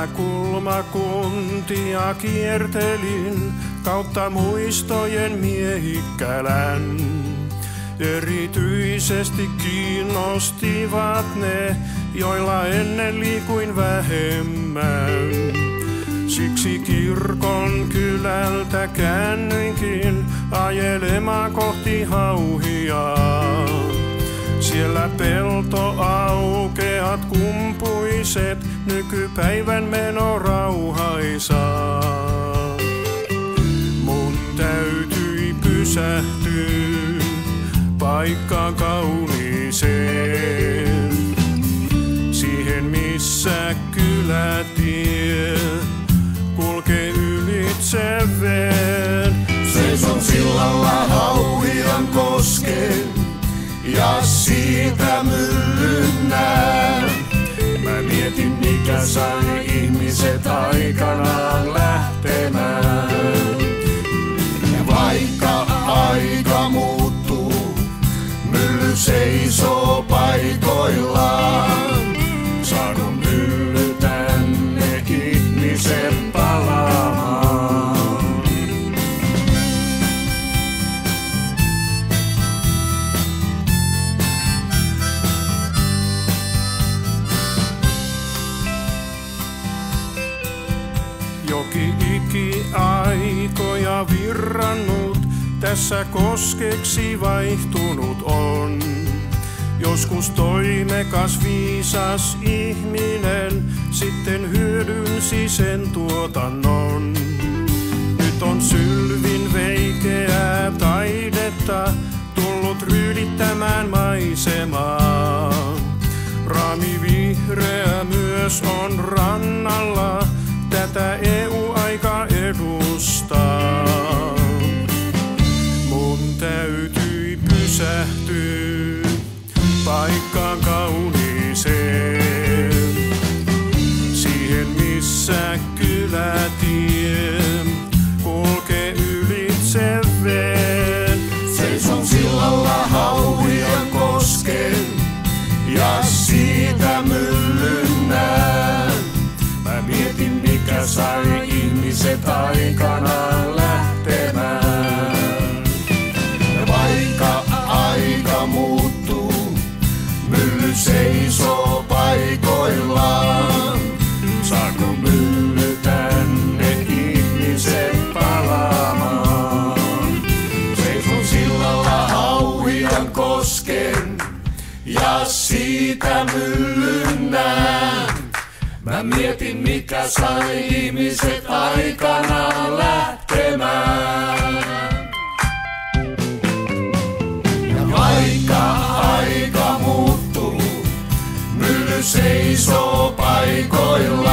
Mä kulmakuntia kiertelin kautta muistojen miehikkälän. Erityisesti kiinnostivat ne, joilla ennen liikuin vähemmän. Siksi kirkon kylältä käännyinkin ajelemaan kohti Hauhia. Siellä peltoaukeat kumpuiset, nykypäivän meno rauhaisaa. Mun täytyi pysähtyä paikkaan kauniiseen, siihen missä kylätie kulkee ylitse veen. Seison sillalla Hauhian koskeen ja siitä myllyn näen. Mä mietin mikä sai ihmiset aikanaan lähtemään. Ja vaikka aika muuttuu, mylly seisoo paikoillaan. Saako mylly tänne ihmiset palaamaan? Joki ikiaikoja virrannut, tässä koskeksi vaihtunut on. Joskus toimekas viisas ihminen sitten hyödynsi sen tuotannon. Nyt on sylvin veikeää taidetta tullut ryydittämään maisemaa. Raami vihreä myös on rannalla, tätä EU-aika edustaa. Mun täytyi pysähtyä paikkaan kauniiseen, siihen missä kylätie kulkee ylitse veen. Seison sillalla Hauhian koskeen ja siitä myllyn näen. Mä mietin mikä sai ihmiset aikanaan lähtemään. Ja vaikka aika muuttuu, mylly seisoo paikoillaan. Saako mylly tänne ihmiset palaamaan? Seison sillalla Hauhian koskeen ja siitä myllyn näen. Mä mietin mikä sai ihmiset aikanaan lähtemään. Ja vaikka aika muuttuu, mylly seisoo paikoillaan.